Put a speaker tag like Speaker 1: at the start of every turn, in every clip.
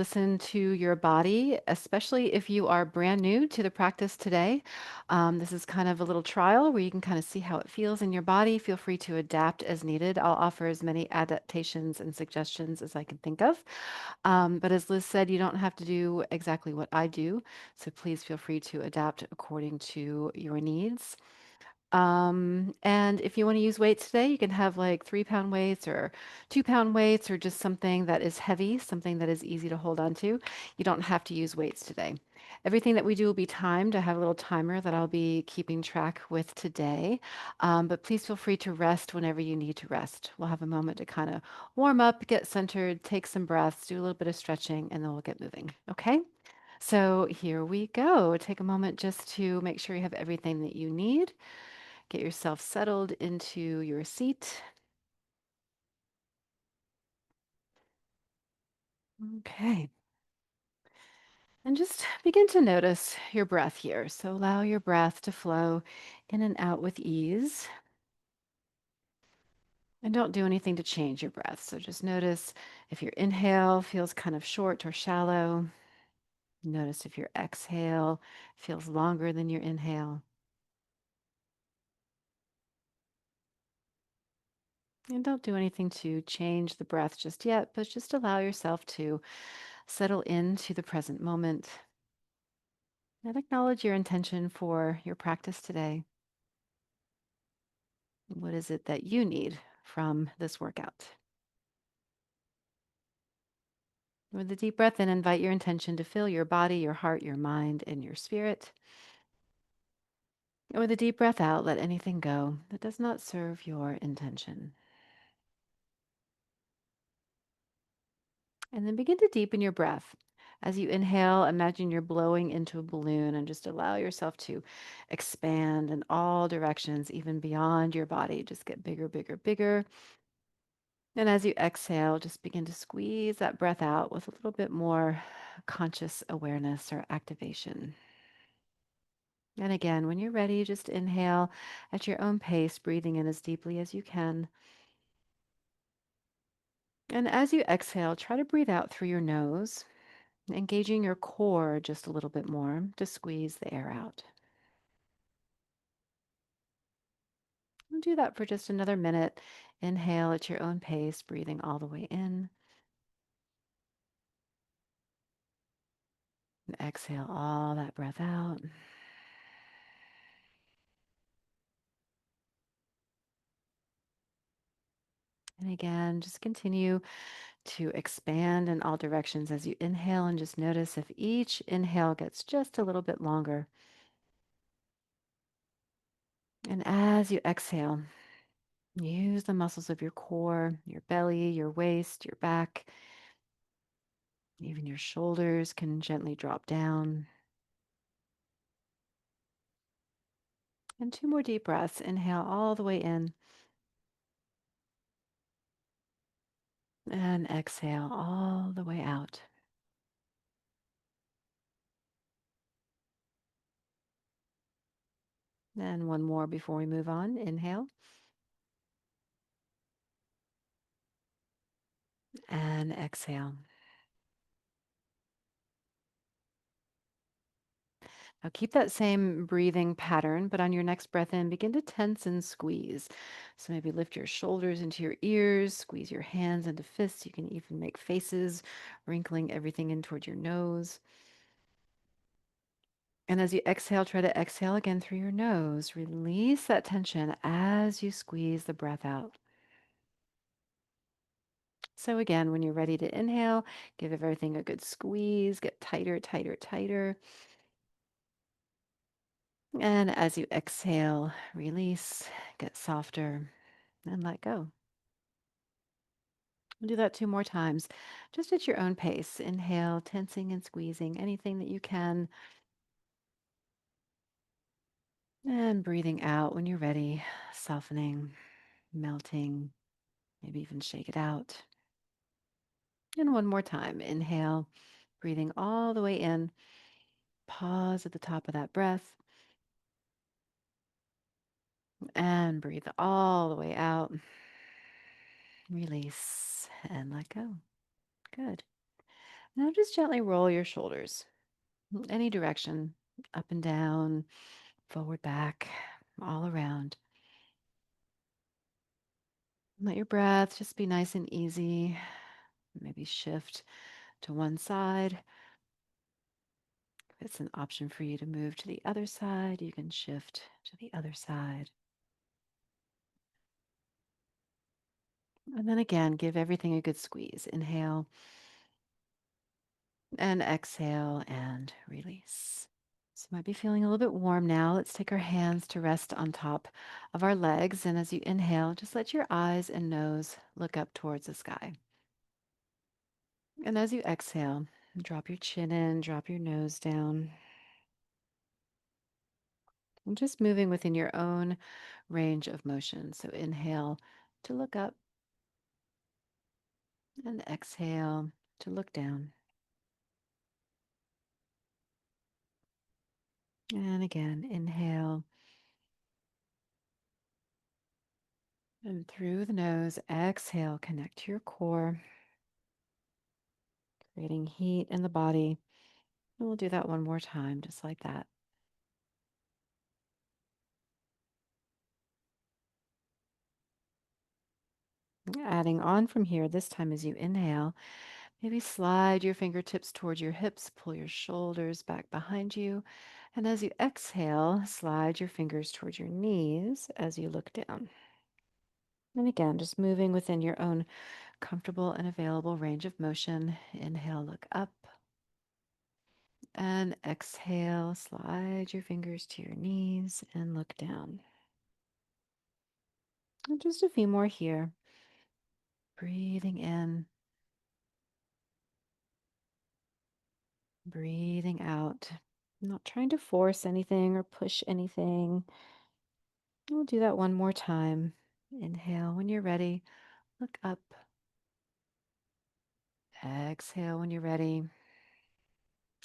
Speaker 1: Listen to your body, especially if you are brand new to the practice today. This is kind of a little trial where you can kind of see how it feels in your body. Feel free to adapt as needed. I'll offer as many adaptations and suggestions as I can think of. But as Liz said, you don't have to do exactly what I do. So please feel free to adapt according to your needs. And if you want to use weights today, you can have like 3 pound weights or 2 pound weights or just something that is heavy, something that is easy to hold on to. You don't have to use weights today. Everything that we do will be timed. I have a little timer that I'll be keeping track with today. But please feel free to rest whenever you need to rest. We'll have a moment to kind of warm up, get centered, take some breaths, do a little bit of stretching, and then we'll get moving. Okay? So here we go. Take a moment just to make sure you have everything that you need. Get yourself settled into your seat. Okay. And just begin to notice your breath here. So allow your breath to flow in and out with ease. And don't do anything to change your breath. So just notice if your inhale feels kind of short or shallow. Notice if your exhale feels longer than your inhale. And don't do anything to change the breath just yet, but just allow yourself to settle into the present moment and acknowledge your intention for your practice today. What is it that you need from this workout? With a deep breath in, invite your intention to fill your body, your heart, your mind, and your spirit. And with a deep breath out, let anything go that does not serve your intention. And then begin to deepen your breath. As you inhale, imagine you're blowing into a balloon and just allow yourself to expand in all directions, even beyond your body. Just get bigger, bigger, bigger. And as you exhale, just begin to squeeze that breath out with a little bit more conscious awareness or activation. And again, when you're ready, just inhale at your own pace, breathing in as deeply as you can. And as you exhale, try to breathe out through your nose, engaging your core just a little bit more to squeeze the air out. And do that for just another minute. Inhale at your own pace, breathing all the way in. And exhale all that breath out. And again, just continue to expand in all directions as you inhale and just notice if each inhale gets just a little bit longer. And as you exhale, use the muscles of your core, your belly, your waist, your back, even your shoulders can gently drop down. And two more deep breaths. Inhale all the way in and exhale all the way out. And one more before we move on. Inhale and exhale. Now keep that same breathing pattern, but on your next breath in, begin to tense and squeeze. So maybe lift your shoulders into your ears, squeeze your hands into fists. You can even make faces, wrinkling everything in toward your nose. And as you exhale, try to exhale again through your nose. Release that tension as you squeeze the breath out. So again, when you're ready to inhale, give everything a good squeeze, get tighter, tighter, tighter. And as you exhale, release, get softer, and let go. We'll do that two more times, just at your own pace. Inhale, tensing and squeezing anything that you can. And breathing out when you're ready, softening, melting, maybe even shake it out. And one more time. Inhale, breathing all the way in. Pause at the top of that breath and breathe all the way out. Release and let go. Good. Now just gently roll your shoulders, any direction, up and down, forward, back, all around. Let your breath just be nice and easy. Maybe shift to one side. If it's an option for you to move to the other side, you can shift to the other side. And then again, give everything a good squeeze. Inhale and exhale and release. So you might be feeling a little bit warm now. Let's take our hands to rest on top of our legs. And as you inhale, just let your eyes and nose look up towards the sky. And as you exhale, drop your chin in, drop your nose down. And just moving within your own range of motion. So inhale to look up and exhale to look down. And again, inhale and through the nose, exhale, connect to your core, creating heat in the body. And we'll do that one more time, just like that. Adding on from here, this time as you inhale, maybe slide your fingertips towards your hips, pull your shoulders back behind you. And as you exhale, slide your fingers towards your knees as you look down. And again, just moving within your own comfortable and available range of motion. Inhale, look up. And exhale, slide your fingers to your knees and look down. And just a few more here. Breathing in, breathing out. Not trying to force anything or push anything. We'll do that one more time. Inhale when you're ready. Look up. Exhale when you're ready.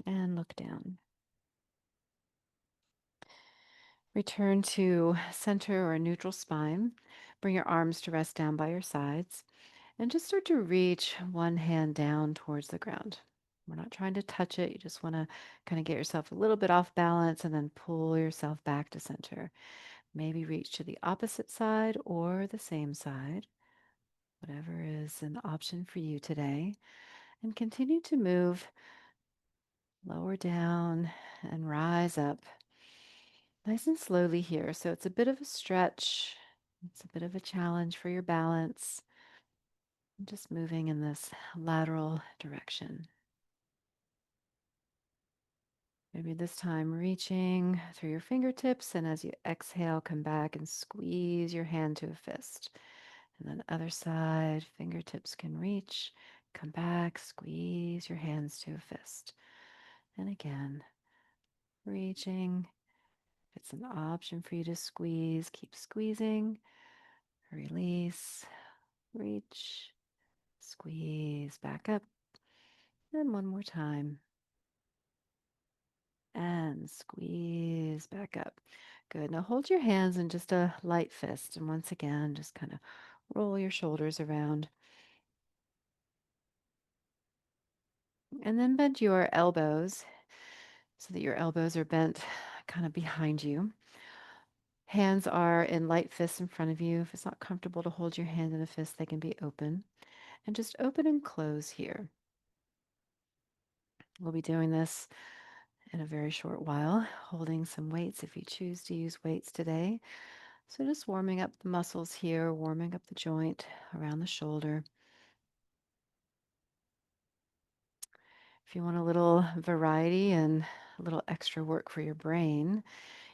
Speaker 1: And look down. Return to center or neutral spine. Bring your arms to rest down by your sides. And just start to reach one hand down towards the ground. We're not trying to touch it. You just want to kind of get yourself a little bit off balance and then pull yourself back to center. Maybe reach to the opposite side or the same side, whatever is an option for you today. And continue to move lower down and rise up nice and slowly here. So it's a bit of a stretch, it's a bit of a challenge for your balance. Just moving in this lateral direction. Maybe this time reaching through your fingertips, and as you exhale, come back and squeeze your hand to a fist. And then other side, fingertips can reach, come back, squeeze your hands to a fist. And again, reaching. If it's an option for you to squeeze, keep squeezing. Release, reach, squeeze back up. And one more time. And squeeze back up. Good. Now hold your hands in just a light fist. And once again, just kind of roll your shoulders around. And then bend your elbows so that your elbows are bent kind of behind you. Hands are in light fists in front of you. If it's not comfortable to hold your hand in a fist, they can be open. And just open and close here. We'll be doing this in a very short while, holding some weights if you choose to use weights today. So just warming up the muscles here, warming up the joint around the shoulder. If you want a little variety and a little extra work for your brain,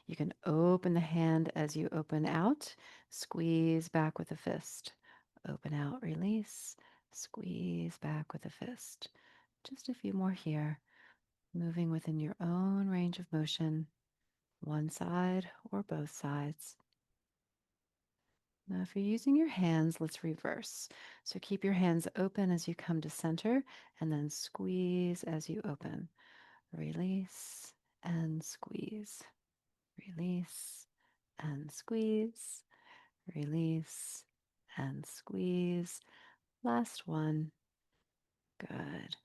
Speaker 1: you can open the hand as you open out, squeeze back with a fist. Open out, release, squeeze back with a fist. Just a few more here, moving within your own range of motion, one side or both sides. Now, if you're using your hands, let's reverse. So keep your hands open as you come to center and then squeeze as you open. Release and squeeze. Release and squeeze. Release and squeeze. Last one. Good.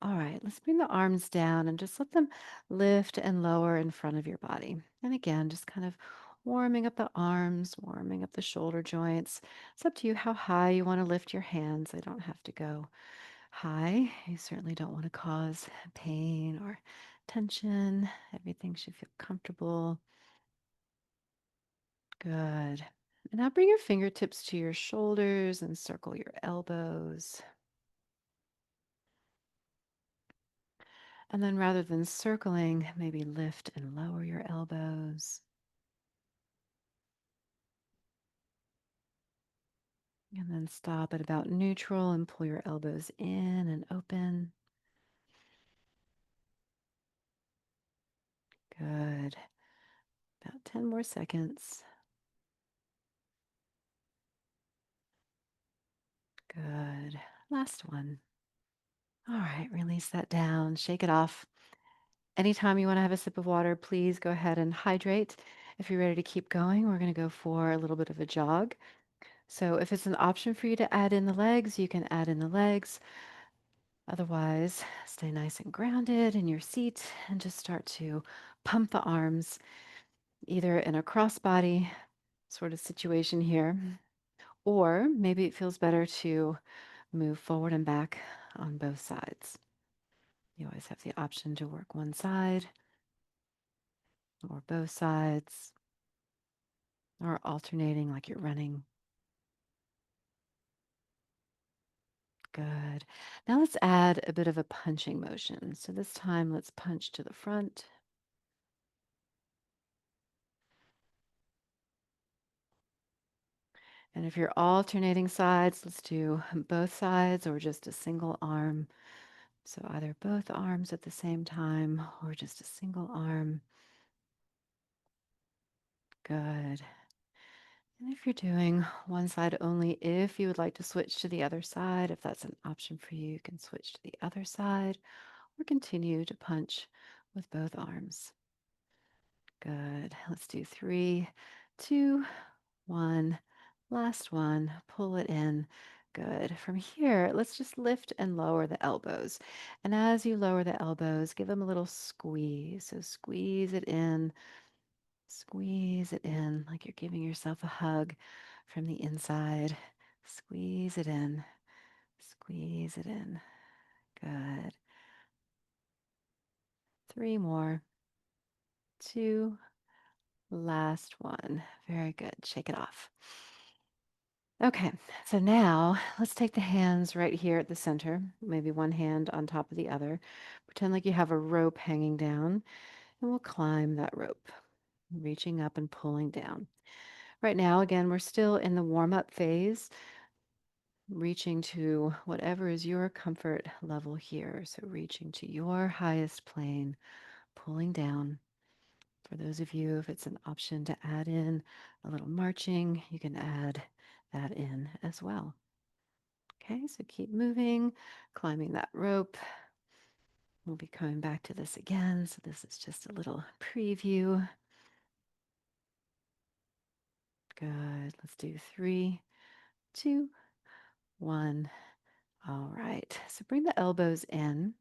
Speaker 1: All right, let's bring the arms down and just let them lift and lower in front of your body. And again, just kind of warming up the arms, warming up the shoulder joints. It's up to you how high you want to lift your hands. They don't have to go high. You certainly don't want to cause pain or tension. Everything should feel comfortable. Good. And now bring your fingertips to your shoulders and circle your elbows. And then rather than circling, maybe lift and lower your elbows. And then stop at about neutral and pull your elbows in and open. Good. About 10 more seconds. Good. Last one. All right, release that down, shake it off. Anytime you want to have a sip of water, please go ahead and hydrate. If you're ready to keep going, we're going to go for a little bit of a jog. So if it's an option for you to add in the legs, you can add in the legs. Otherwise, stay nice and grounded in your seat and just start to pump the arms either in a crossbody sort of situation here, or maybe it feels better to move forward and back on both sides. You always have the option to work one side or both sides or alternating like you're running. Good. Now let's add a bit of a punching motion. So this time let's punch to the front. And if you're alternating sides, let's do both sides or just a single arm. So either both arms at the same time or just a single arm. Good. And if you're doing one side only, if you would like to switch to the other side, if that's an option for you, you can switch to the other side or continue to punch with both arms. Good. Let's do 3, 2, 1. Last one. Pull it in. Good. From here, let's just lift and lower the elbows. And as you lower the elbows, give them a little squeeze. So squeeze it in like you're giving yourself a hug from the inside. Squeeze it in. Squeeze it in. Good. 3 more. 2. Last one. Very good. Shake it off. Okay, so now let's take the hands right here at the center, maybe one hand on top of the other. Pretend like you have a rope hanging down, and we'll climb that rope, reaching up and pulling down. Right now, again, we're still in the warm up phase, reaching to whatever is your comfort level here. So, reaching to your highest plane, pulling down. For those of you, if it's an option to add in a little marching, you can add that in as well. Okay, so keep moving, climbing that rope. We'll be coming back to this again. So this is just a little preview. Good. Let's do 3, 2, 1. All right. So bring the elbows in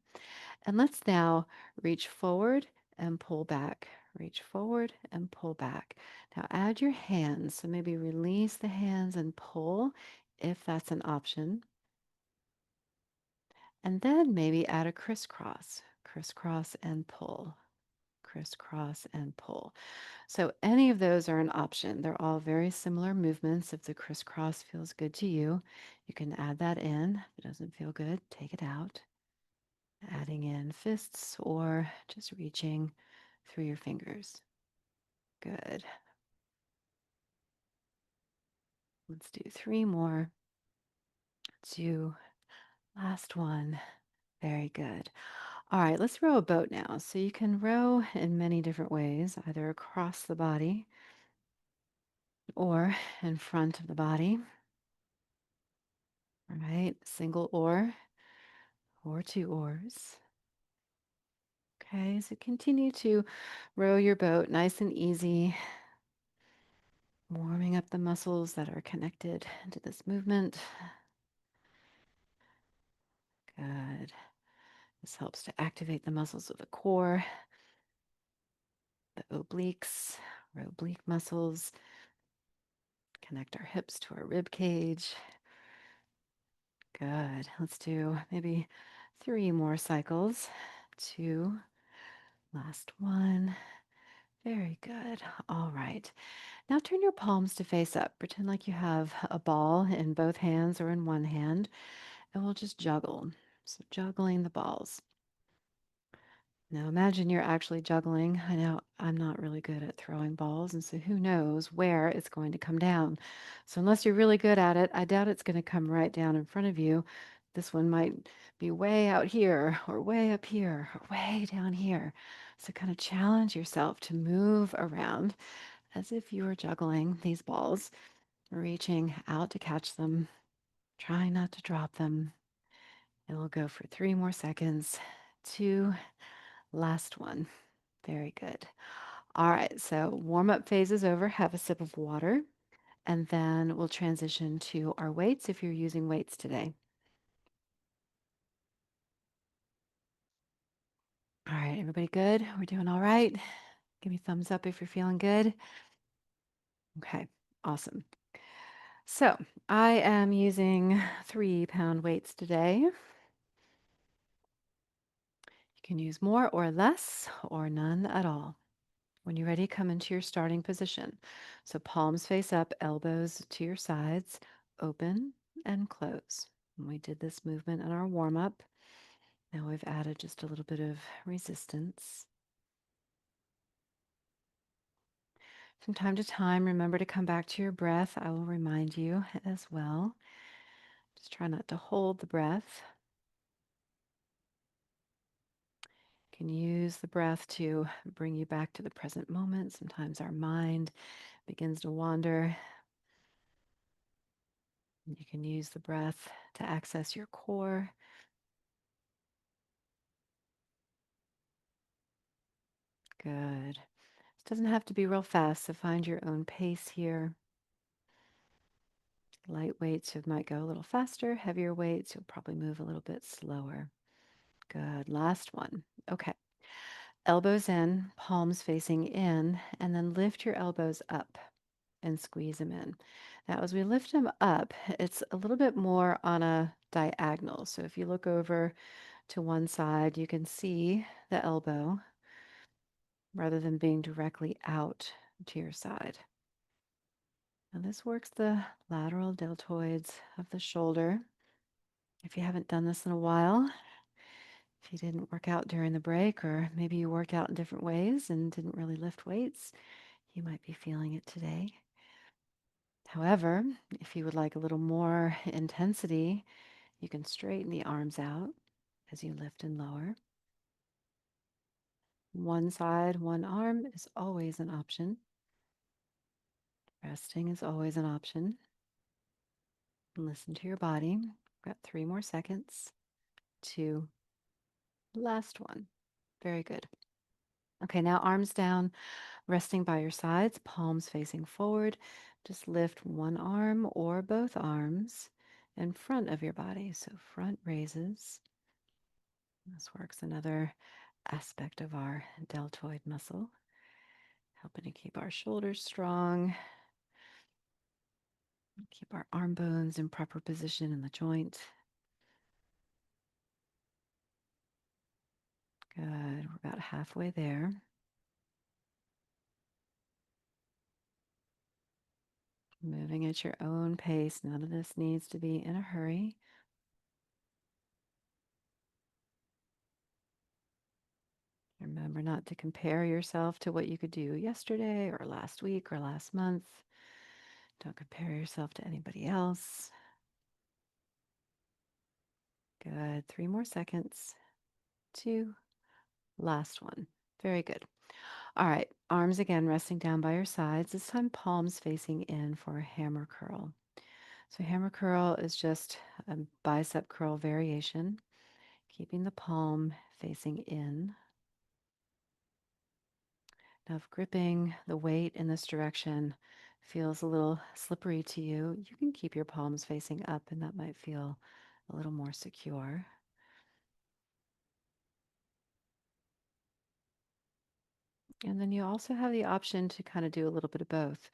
Speaker 1: and let's now reach forward and pull back. Reach forward and pull back. Now add your hands. So maybe release the hands and pull if that's an option. And then maybe add a crisscross. Crisscross and pull. Crisscross and pull. So any of those are an option. They're all very similar movements. If the crisscross feels good to you, you can add that in. If it doesn't feel good, take it out. Adding in fists or just reaching through your fingers. Good. Let's do 3 more. 2. Last one. Very good. All right, let's row a boat now. So you can row in many different ways, either across the body or in front of the body. All right, single oar or 2 oars. Okay, so continue to row your boat nice and easy, warming up the muscles that are connected to this movement. Good. This helps to activate the muscles of the core, the obliques, our oblique muscles, connect our hips to our rib cage. Good. Let's do maybe 3 more cycles. 2, last one. Very good. All right. Now turn your palms to face up. Pretend like you have a ball in both hands or in one hand, and we'll just juggle. So juggling the balls. Now imagine you're actually juggling. I know I'm not really good at throwing balls, and so who knows where it's going to come down. So unless you're really good at it, I doubt it's going to come right down in front of you. This one might be way out here, or way up here, or way down here. So kind of challenge yourself to move around as if you were juggling these balls, reaching out to catch them, trying not to drop them. And we'll go for 3 more seconds. 2, last one. Very good. All right, so warm up phase is over. Have a sip of water, and then we'll transition to our weights if you're using weights today. All right, everybody good? We're doing all right? Give me a thumbs up if you're feeling good. Okay, awesome. So I am using 3-pound weights today. You can use more or less or none at all. When you're ready, come into your starting position. So palms face up, elbows to your sides, open and close. And we did this movement in our warm up. Now we've added just a little bit of resistance. From time to time, remember to come back to your breath. I will remind you as well. Just try not to hold the breath. You can use the breath to bring you back to the present moment. Sometimes our mind begins to wander. You can use the breath to access your core. Good. This doesn't have to be real fast, so find your own pace here. Light weights, you might go a little faster. Heavier weights, you'll probably move a little bit slower. Good. Last one. Okay. Elbows in, palms facing in, and then lift your elbows up and squeeze them in. Now, as we lift them up, it's a little bit more on a diagonal. So if you look over to one side, you can see the elbow rather than being directly out to your side. And this works the lateral deltoids of the shoulder. If you haven't done this in a while, if you didn't work out during the break, or maybe you work out in different ways and didn't really lift weights, you might be feeling it today. However, if you would like a little more intensity, you can straighten the arms out as you lift and lower. One side, one arm is always an option. Resting is always an option. Listen to your body. Got 3 more seconds. 2, last one. Very good. Okay, now arms down, resting by your sides, palms facing forward. Just lift one arm or both arms in front of your body. So front raises. This works another aspect of our deltoid muscle, helping to keep our shoulders strong, keep our arm bones in proper position in the joint. Good. We're about halfway there. Moving at your own pace. None of this needs to be in a hurry. Remember not to compare yourself to what you could do yesterday or last week or last month. Don't compare yourself to anybody else. Good. 3 more seconds. 2, last one. Very good. All right. Arms again resting down by your sides. This time palms facing in for a hammer curl. So hammer curl is just a bicep curl variation, keeping the palm facing in. Now, if gripping the weight in this direction feels a little slippery to you, you can keep your palms facing up, and that might feel a little more secure. And then you also have the option to kind of do a little bit of both.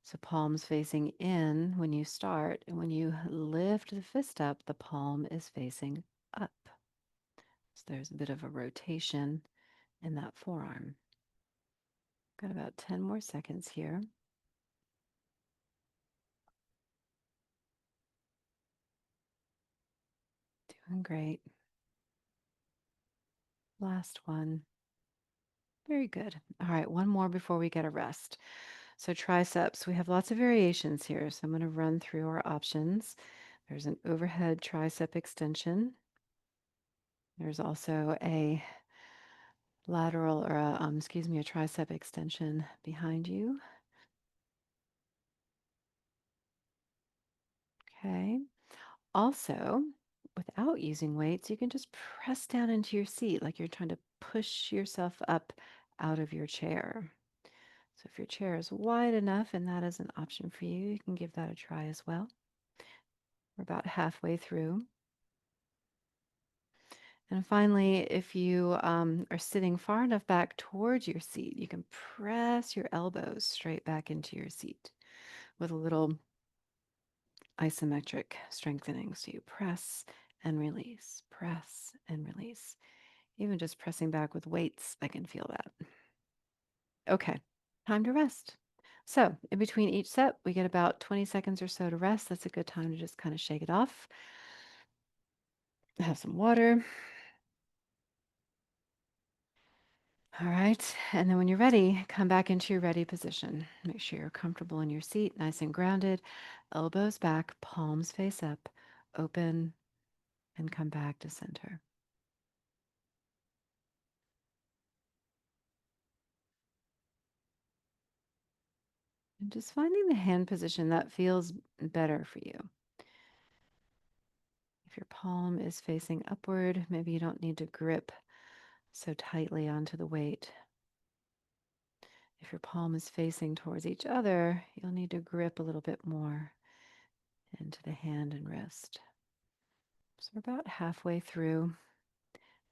Speaker 1: So palms facing in when you start, and when you lift the fist up, the palm is facing up. So there's a bit of a rotation in that forearm. Got about 10 more seconds here. Doing great. Last one. Very good. All right, one more before we get a rest. So triceps, we have lots of variations here. So I'm going to run through our options. There's an overhead tricep extension. There's also a lateral or a tricep extension behind you. Okay. Also, without using weights, you can just press down into your seat like you're trying to push yourself up out of your chair. So if your chair is wide enough and that is an option for you, you can give that a try as well. We're about halfway through. And finally, if you are sitting far enough back towards your seat, you can press your elbows straight back into your seat with a little isometric strengthening. So you press and release, press and release. Even just pressing back with weights, I can feel that. Okay, time to rest. So, in between each set, we get about 20 seconds or so to rest. That's a good time to just kind of shake it off. Have some water. All right. And then when you're ready, come back into your ready position. Make sure you're comfortable in your seat, nice and grounded. Elbows back, palms face up, open, and come back to center. And just finding the hand position that feels better for you. If your palm is facing upward, maybe you don't need to grip so tightly onto the weight. If your palm is facing towards each other, you'll need to grip a little bit more into the hand and wrist. So we're about halfway through.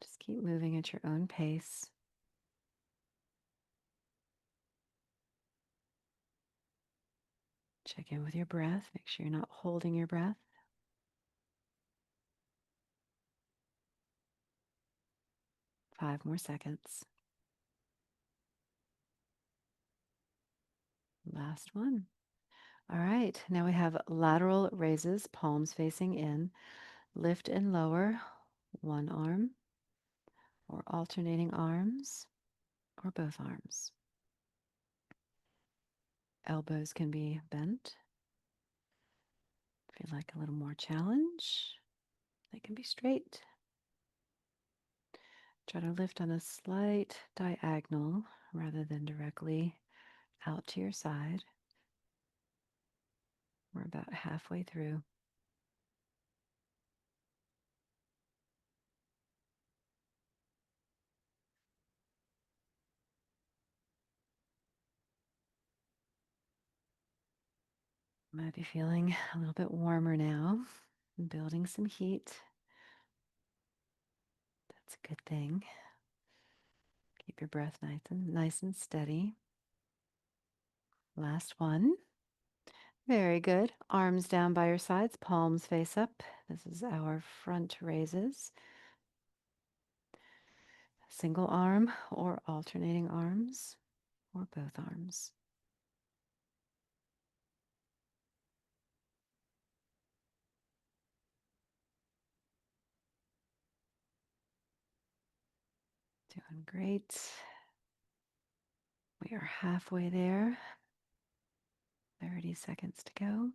Speaker 1: Just keep moving at your own pace. Check in with your breath. Make sure you're not holding your breath. 5 more seconds. Last one. All right, now we have lateral raises, palms facing in. Lift and lower one arm or alternating arms or both arms. Elbows can be bent. If you'd like a little more challenge, they can be straight. Try to lift on a slight diagonal rather than directly out to your side. We're about halfway through. Might be feeling a little bit warmer now. I'm building some heat. That's a good thing. Keep your breath nice and steady. Last one. Very good. Arms down by your sides, palms face up. This is our front raises. Single arm or alternating arms or both arms. Doing great. We are halfway there. 30 seconds to go.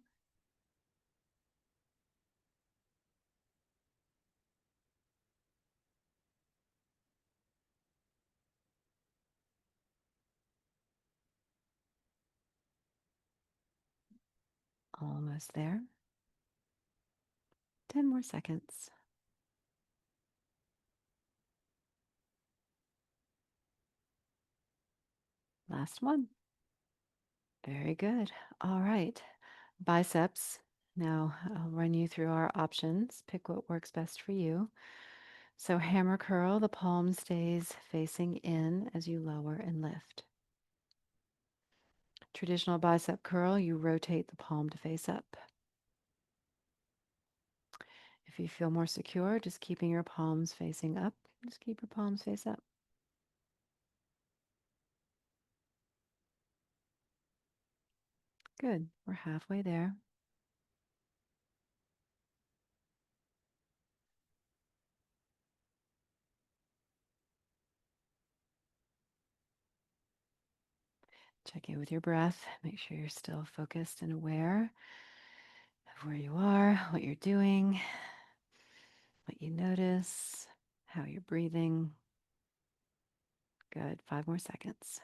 Speaker 1: Almost there. 10 more seconds. Last one. Very good. All right. Biceps. Now I'll run you through our options. Pick what works best for you. So hammer curl, the palm stays facing in as you lower and lift. Traditional bicep curl, you rotate the palm to face up. If you feel more secure, just keeping your palms facing up, just keep your palms face up. Good. We're halfway there. Check in with your breath. Make sure you're still focused and aware of where you are, what you're doing, what you notice, how you're breathing. Good. 5 more seconds.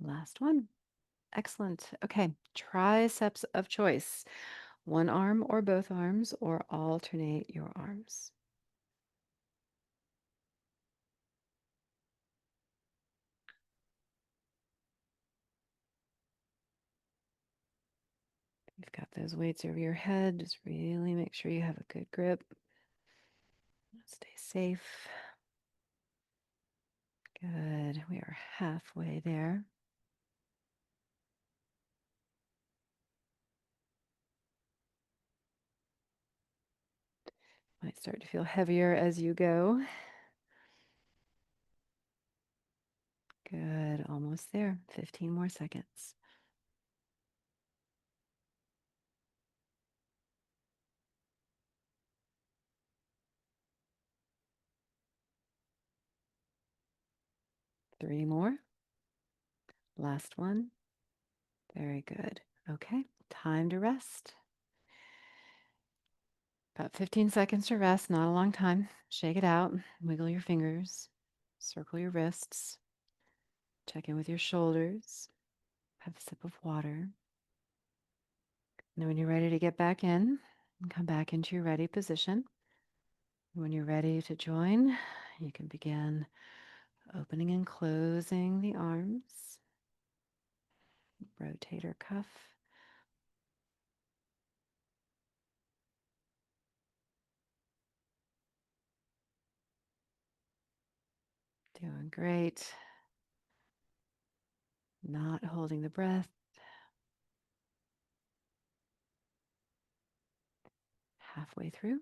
Speaker 1: Last one. Excellent. Okay. Triceps of choice. One arm or both arms, or alternate your arms. You've got those weights over your head. Just really make sure you have a good grip. Stay safe. Good. We are halfway there. Might start to feel heavier as you go. Good. Almost there. 15 more seconds. Three more. Last one. Very good. Okay. Time to rest. About 15 seconds to rest. Not a long time. Shake it out. Wiggle your fingers. Circle your wrists. Check in with your shoulders. Have a sip of water. And then when you're ready to get back in, come back into your ready position. When you're ready to join, you can begin opening and closing the arms. Rotator cuff. Doing great. Not holding the breath. Halfway through.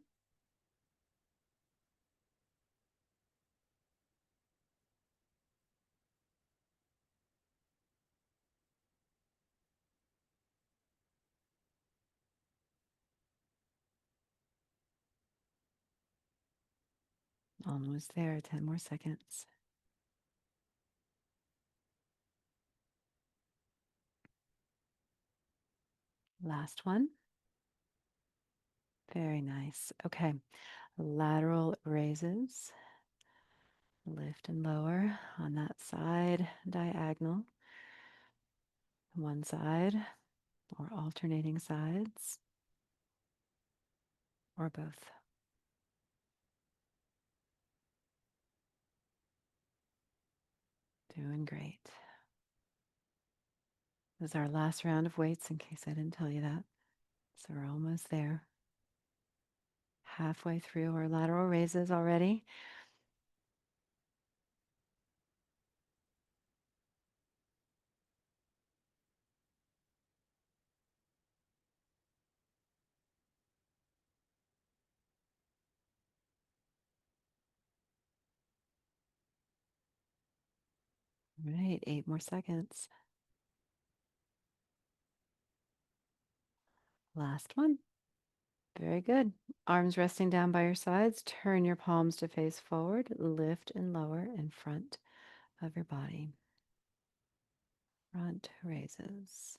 Speaker 1: Almost there. 10 more seconds. Last one. Very nice. Okay. Lateral raises. Lift and lower on that side, diagonal. One side, or alternating sides, or both. Doing great. This is our last round of weights, in case I didn't tell you that. So we're almost there. Halfway through our lateral raises already. All right, 8 more seconds. Last one. Very good. Arms resting down by your sides. Turn your palms to face forward. Lift and lower in front of your body. Front raises.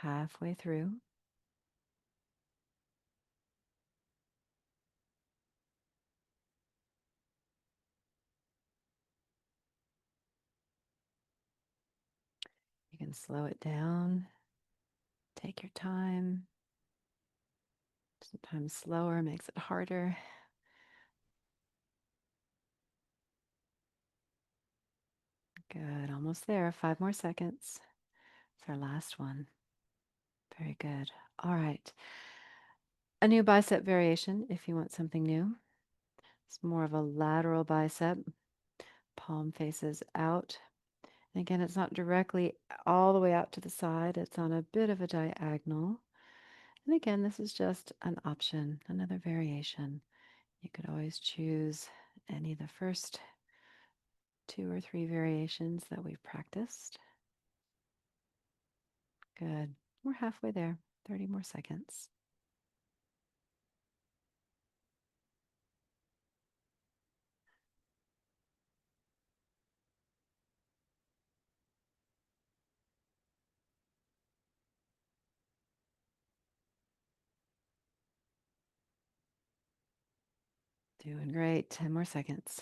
Speaker 1: Halfway through. You can slow it down. Take your time. Sometimes slower makes it harder. Good, almost there. 5 more seconds. It's our last one. Very good. All right. A new bicep variation if you want something new. It's more of a lateral bicep. Palm faces out. And again, it's not directly all the way out to the side. It's on a bit of a diagonal. And again, this is just an option, another variation. You could always choose any of the first 2 or 3 variations that we've practiced. Good. We're halfway there. 30 more seconds. Doing great. 10 more seconds.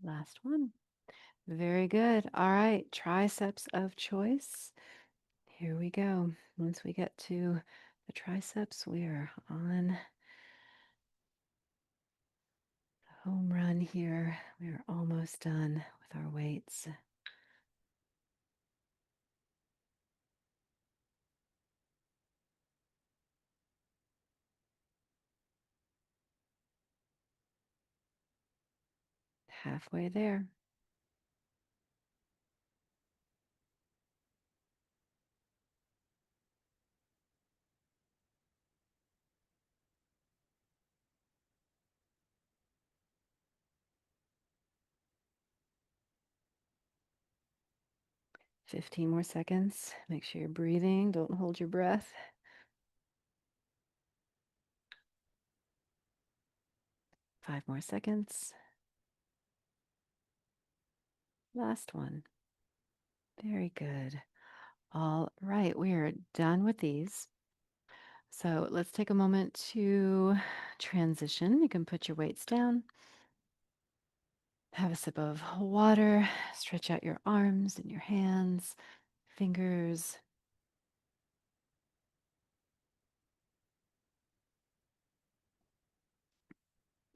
Speaker 1: Last one. Very good. All right. Triceps of choice. Here we go. Once we get to the triceps, we are on the home run here. We are almost done with our weights. Halfway there. 15 more seconds. Make sure you're breathing. Don't hold your breath. 5 more seconds. Last one. Very good. All right, we are done with these. So let's take a moment to transition. You can put your weights down, have a sip of water, stretch out your arms and your hands, fingers.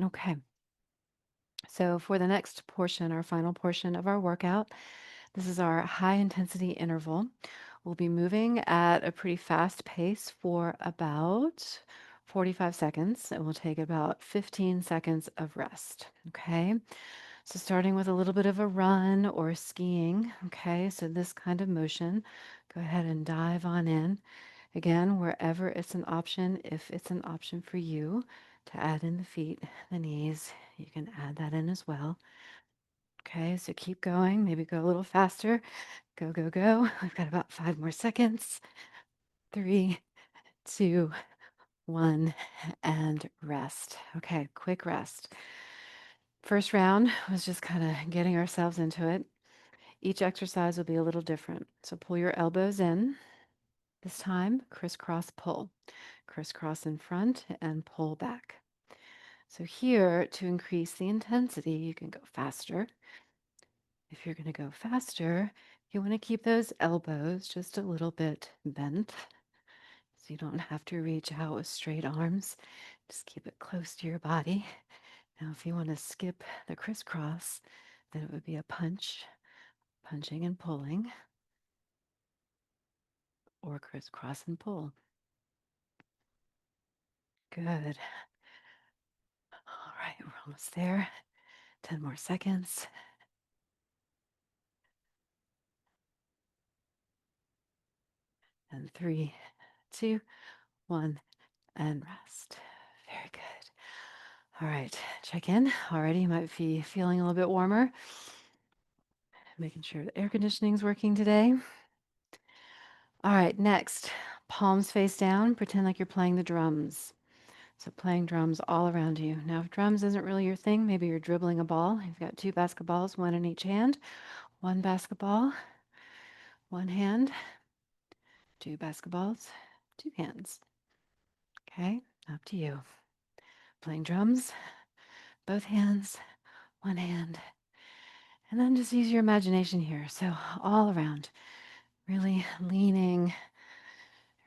Speaker 1: Okay. So for the next portion, our final portion of our workout, this is our high intensity interval. We'll be moving at a pretty fast pace for about 45 seconds, and we'll take about 15 seconds of rest. Okay. So starting with a little bit of a run or skiing. Okay. So this kind of motion, go ahead and dive on in. Again, wherever it's an option, if it's an option for you to add in the feet, the knees, you can add that in as well. Okay, so keep going, maybe go a little faster. Go, go, go. We've got about 5 more seconds. 3, 2, 1, and rest. Okay, quick rest. First round was just kind of getting ourselves into it. Each exercise will be a little different. So pull your elbows in. This time, crisscross pull. Crisscross in front and pull back. So here, to increase the intensity, you can go faster. If you're going to go faster, you want to keep those elbows just a little bit bent so you don't have to reach out with straight arms. Just keep it close to your body. Now, if you want to skip the crisscross, then it would be a punch, punching and pulling, or crisscross and pull. Good. All right, we're almost there. 10 more seconds. And 3, 2, 1, and rest. Very good. All right, check in. Already you might be feeling a little bit warmer. Making sure the air conditioning is working today. All right, next, palms face down. Pretend like you're playing the drums. So playing drums all around you. Now, if drums isn't really your thing, maybe you're dribbling a ball. You've got 2 basketballs, one in each hand. One basketball, one hand. 2 basketballs, 2 hands. Okay, up to you. Playing drums, both hands, one hand. And then just use your imagination here. So all around. Really leaning,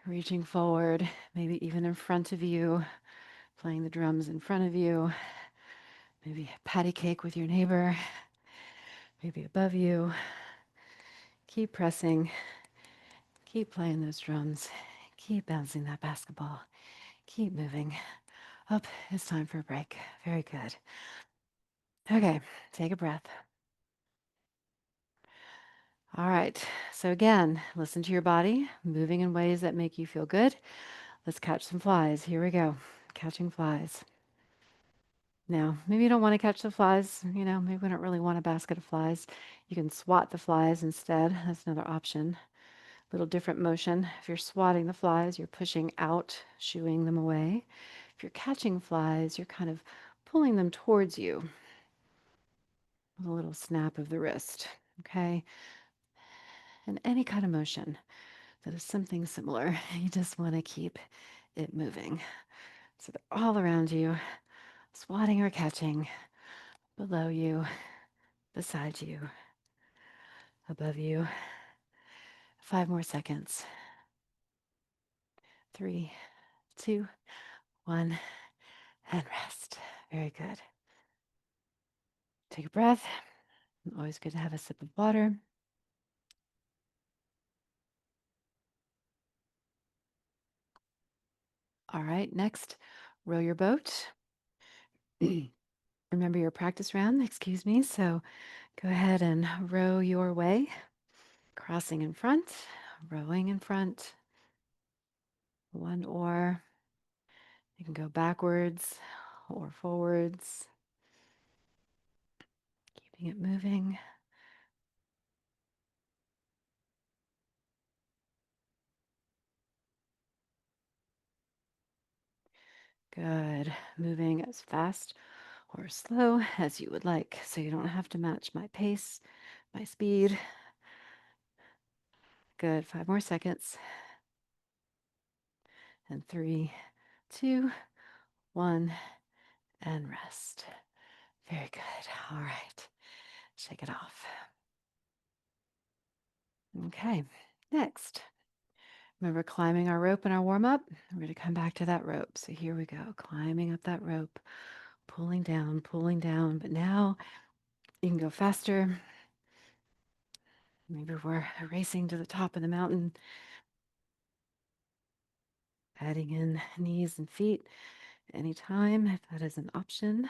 Speaker 1: reaching forward, maybe even in front of you, playing the drums in front of you, maybe patty cake with your neighbor, maybe above you. Keep pressing, keep playing those drums, keep bouncing that basketball, keep moving. Up, it's time for a break. Very good. Okay, take a breath. All right, so again, listen to your body, moving in ways that make you feel good. Let's catch some flies. Here we go. Catching flies. Now, maybe you don't want to catch the flies. Maybe we don't really want a basket of flies. You can swat the flies instead. That's another option. Little different motion. If you're swatting the flies, you're pushing out, shooing them away. If you're catching flies, you're kind of pulling them towards you with a little snap of the wrist. Okay? And any kind of motion that is something similar, you just want to keep it moving. So they're all around you, swatting or catching, below you, beside you, above you. 5 more seconds. 3, 2, 1, and rest. Very good. Take a breath. Always good to have a sip of water. All right, next, row your boat. Remember your practice round, excuse me. So go ahead and row your way, crossing in front, rowing in front, one oar. You can go backwards or forwards, keeping it moving. Good. Moving as fast or slow as you would like. So you don't have to match my pace, my speed. Good. 5 more seconds. And 3, 2, 1, and rest. Very good. All right. Shake it off. Okay. Next. Remember climbing our rope in our warm up? We're going to come back to that rope. So here we go. Climbing up that rope, pulling down, pulling down. But now you can go faster. Maybe we're racing to the top of the mountain, adding in knees and feet anytime if that is an option.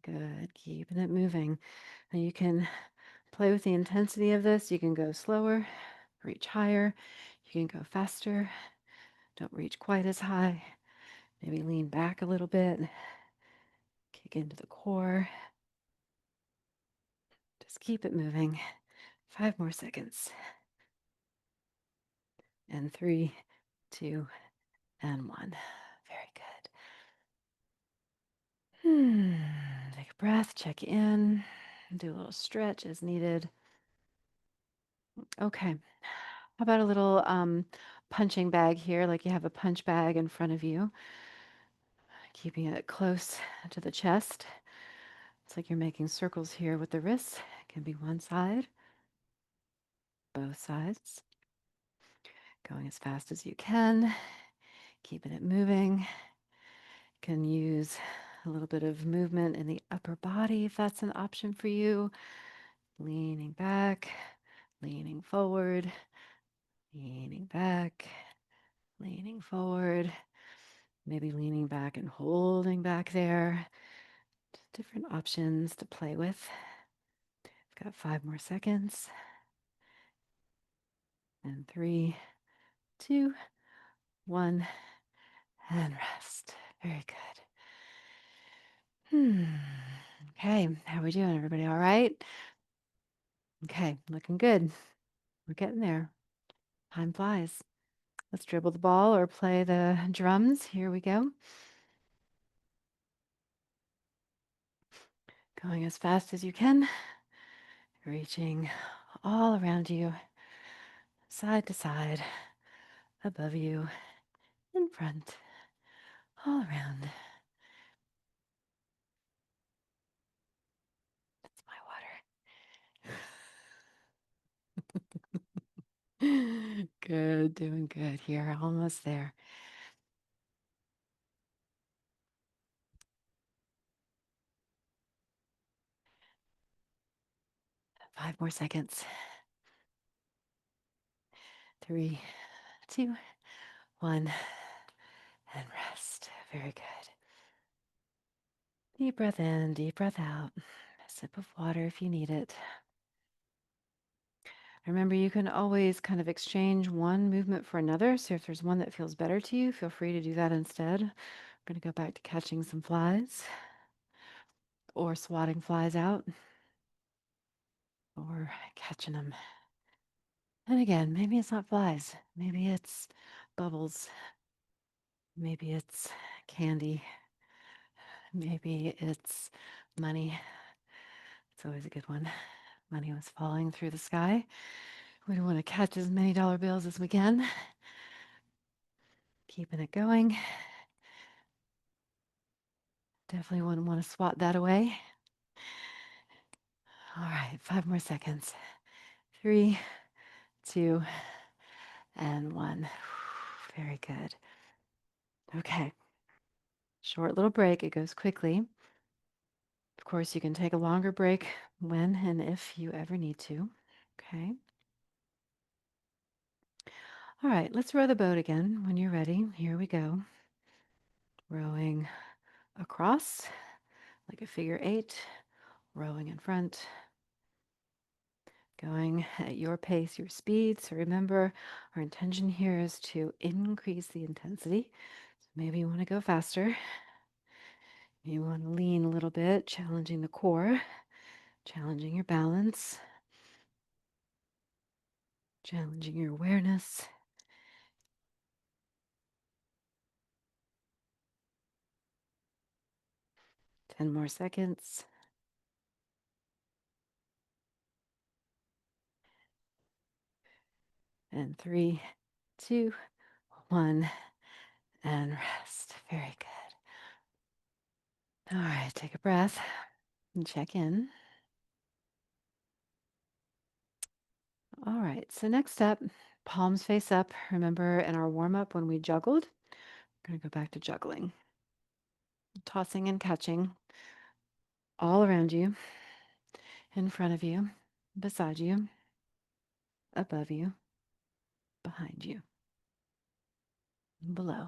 Speaker 1: Good. Keeping it moving. Now you can play with the intensity of this. You can go slower, reach higher. You can go faster. Don't reach quite as high. Maybe lean back a little bit. Kick into the core. Just keep it moving. 5 more seconds. And 3, 2, and 1. Very good. Take a breath, check in, do a little stretch as needed. Okay. How about a little punching bag here, like you have a punch bag in front of you, keeping it close to the chest. It's like you're making circles here with the wrists. It can be one side, both sides. Going as fast as you can, keeping it moving. Can use a little bit of movement in the upper body if that's an option for you. Leaning back, leaning forward, leaning back, leaning forward. Maybe leaning back and holding back there. Just different options to play with. I've got 5 more seconds. And 3, 2, 1, and rest. Very good. Okay, how are we doing? Everybody all right? Okay, looking good. We're getting there. Time flies. Let's dribble the ball or play the drums. Here we go. Going as fast as you can. Reaching all around you, side to side, above you, in front, all around. That's my water. Good, doing good here. Almost there. 5 more seconds. 3, 2, 1, and rest. Very good. Deep breath in, deep breath out. A sip of water if you need it. Remember, you can always kind of exchange one movement for another. So if there's one that feels better to you, feel free to do that instead. I'm going to go back to catching some flies or swatting flies out or catching them. And again, maybe it's not flies. Maybe it's bubbles. Maybe it's candy. Maybe it's money. It's always a good one. Money was falling through the sky. We want to catch as many dollar bills as we can. Keeping it going. Definitely wouldn't want to swat that away. All right, 5 more seconds. 3, 2, and 1. Very good. Okay. Short little break. It goes quickly. Of course, you can take a longer break when and if you ever need to. Okay. All right, let's row the boat again when you're ready. Here we go. Rowing across like a figure 8, rowing in front, going at your pace, your speed. So remember, our intention here is to increase the intensity. So maybe you want to go faster. You want to lean a little bit, challenging the core, challenging your balance, challenging your awareness. 10 more seconds. And 3, 2, 1, and rest. Very good. All right, take a breath and check in. All right, so next up, palms face up. Remember in our warm up when we juggled? We're going to go back to juggling, tossing and catching all around you, in front of you, beside you, above you, behind you, below.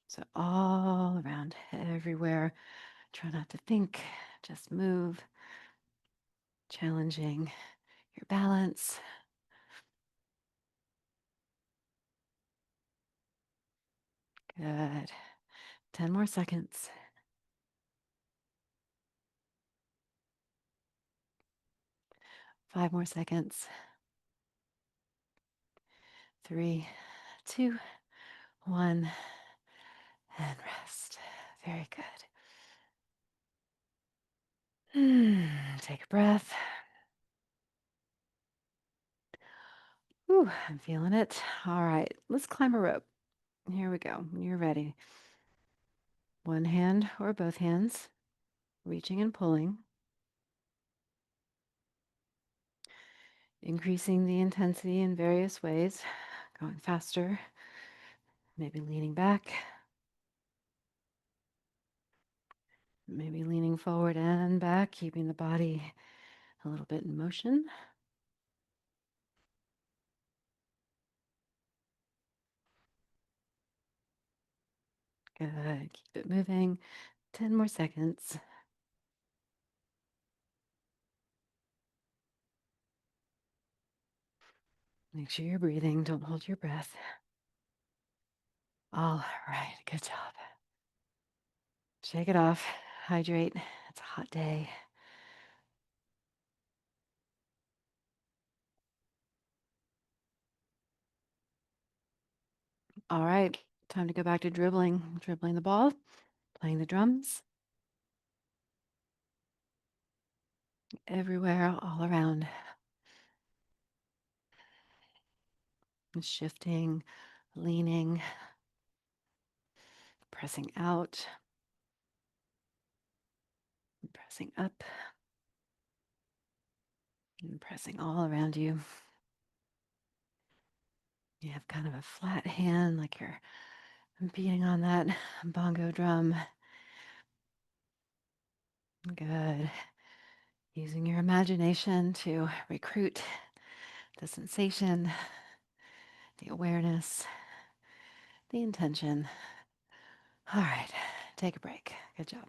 Speaker 1: So all around, everywhere. Try not to think, just move, challenging your balance. Good. 10 more seconds. 5 more seconds. 3, 2, 1, and rest. Very good. Take a breath. Ooh, I'm feeling it. All right, let's climb a rope. Here we go. When you're ready. One hand or both hands, reaching and pulling, increasing the intensity in various ways, going faster, maybe leaning back, maybe leaning forward and back, keeping the body a little bit in motion. Good. Keep it moving. 10 more seconds. Make sure you're breathing. Don't hold your breath. All right. Good job. Shake it off. Hydrate. It's a hot day. All right. Time to go back to dribbling the ball, playing the drums everywhere, all around. Shifting, leaning, pressing out, pressing up, and pressing all around you. You have kind of a flat hand, like you're beating on that bongo drum. Good. Using your imagination to recruit the sensation, the awareness, the intention. All right, take a break. Good job.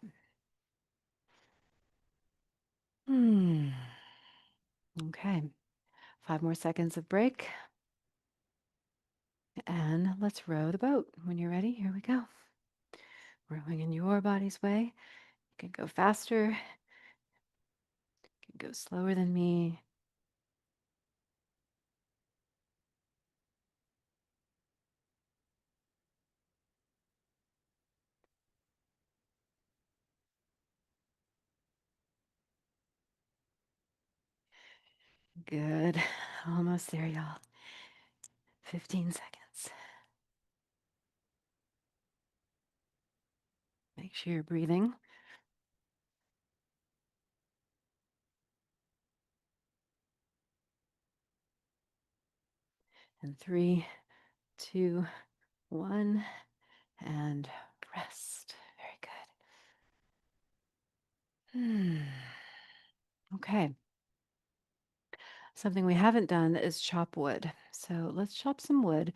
Speaker 1: Hmm. Okay, 5 more seconds of break. And let's row the boat. When you're ready, here we go. Rowing in your body's way. You can go faster, you can go slower than me. Good. Almost there, y'all. 15 seconds. Make sure you're breathing. And 3, 2, 1, and rest. Very good. Okay. Something we haven't done is chop wood. So let's chop some wood.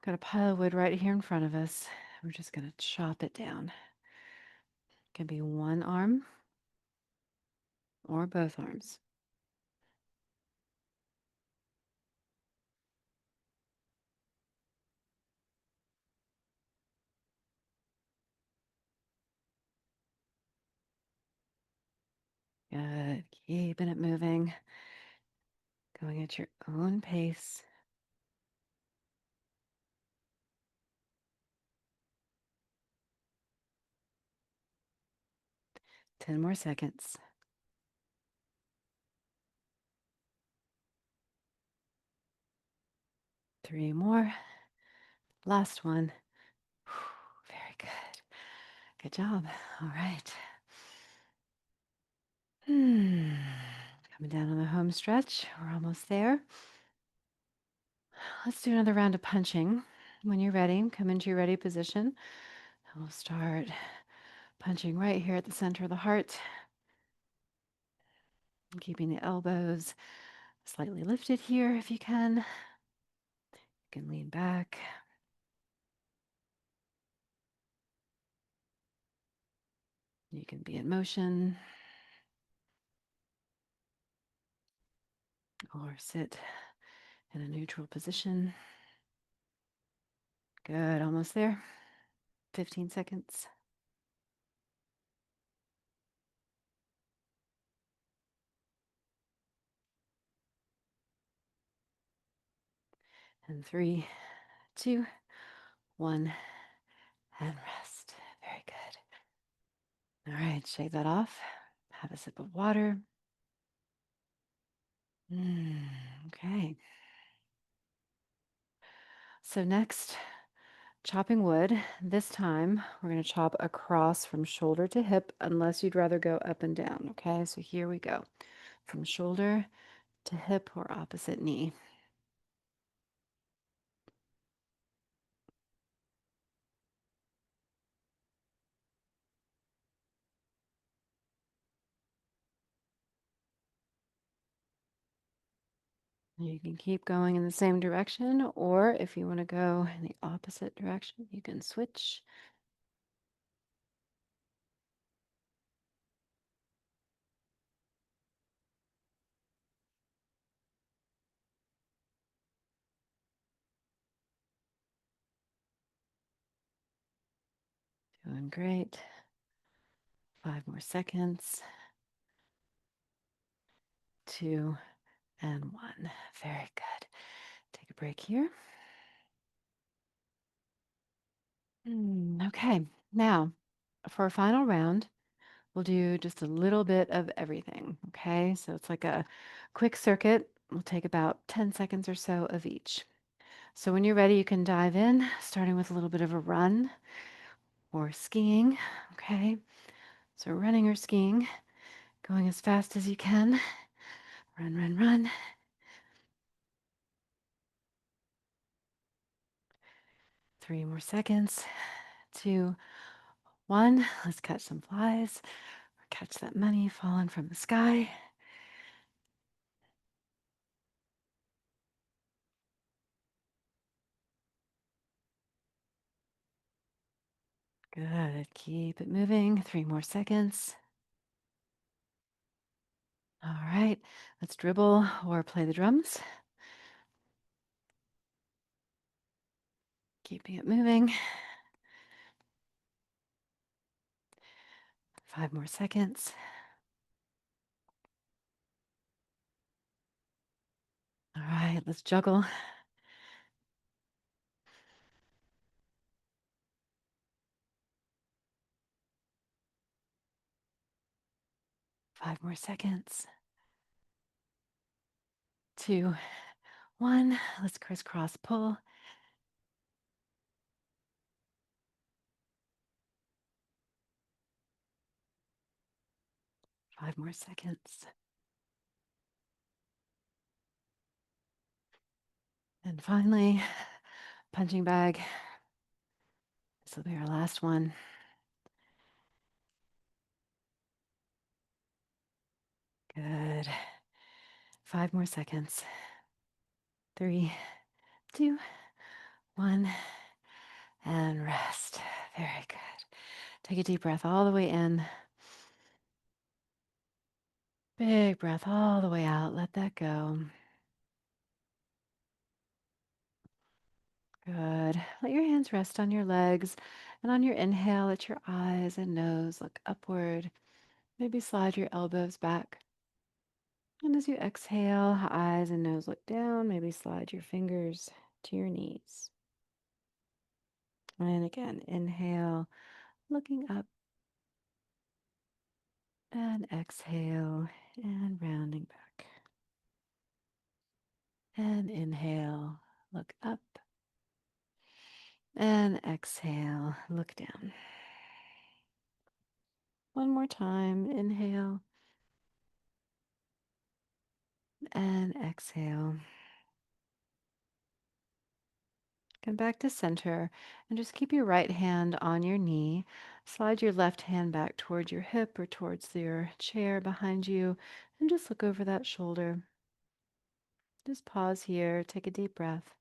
Speaker 1: Got a pile of wood right here in front of us. We're just going to chop it down. It can be one arm or both arms. Good. Keeping it moving. Going at your own pace. 10 more seconds. 3 more. Last one. Very good. Good job. All right. Coming down on the home stretch. We're almost there. Let's do another round of punching. When you're ready, come into your ready position. And we'll start punching right here at the center of the heart, keeping the elbows slightly lifted here if you can. You can lean back. You can be in motion or sit in a neutral position. Good, almost there. 15 seconds. And 3, 2, 1, and rest. Very good. All right, shake that off. Have a sip of water. Okay. So next, chopping wood. This time, we're going to chop across from shoulder to hip, unless you'd rather go up and down. Okay, so here we go. From shoulder to hip or opposite knee. You can keep going in the same direction, or if you want to go in the opposite direction, you can switch. Doing great. 5 more seconds. 2 and 1. Very good. Take a break here. Okay, now for a final round, we'll do just a little bit of everything. Okay, so it's like a quick circuit. We'll take about 10 seconds or so of each. So when you're ready, you can dive in, starting with a little bit of a run or skiing. Okay, so running or skiing, going as fast as you can. Run, run, run. Three more seconds. Two, one. Let's catch some flies or catch that money falling from the sky. Good. Keep it moving. Three more seconds. All right. Let's dribble or play the drums. Keeping it moving. Five more seconds. All right. Let's juggle. Five more seconds. Two, one. Let's crisscross pull. Five more seconds. And finally, punching bag. This will be our last one. Good. Five more seconds. Three, two, one, and rest. Very good. Take a deep breath all the way in. Big breath all the way out. Let that go. Good. Let your hands rest on your legs. And on your inhale, let your eyes and nose look upward. Maybe slide your elbows back. And as you exhale, eyes and nose look down. Maybe slide your fingers to your knees. And again, inhale, looking up. And exhale and rounding back. And inhale, look up. And exhale, look down. One more time. Inhale and exhale. Come back to center and just keep your right hand on your knee. Slide your left hand back towards your hip or towards your chair behind you and just look over that shoulder. Just pause here. Take a deep breath.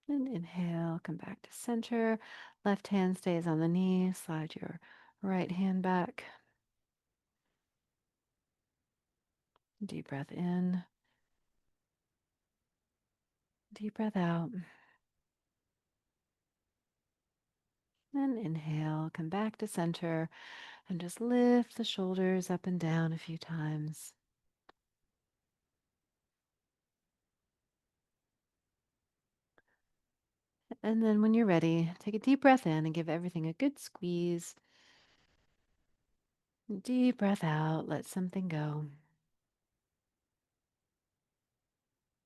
Speaker 1: And inhale, come back to center. Left hand stays on the knee. Slide your right hand back. Deep breath in. Deep breath out. And inhale, come back to center and just lift the shoulders up and down a few times. And then when you're ready, take a deep breath in and give everything a good squeeze. Deep breath out, let something go.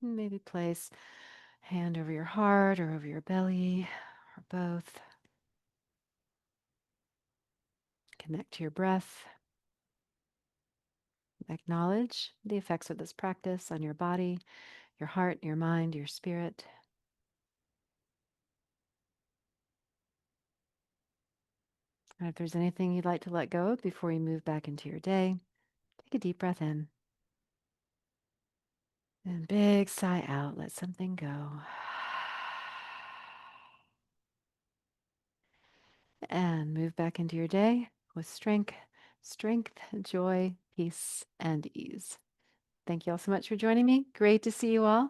Speaker 1: Maybe place hand over your heart or over your belly or both. Connect to your breath. Acknowledge the effects of this practice on your body, your heart, your mind, your spirit. And if there's anything you'd like to let go of before you move back into your day, take a deep breath in. And big sigh out, let something go. And move back into your day with strength, joy, peace, and ease. Thank you all so much for joining me. Great to see you all.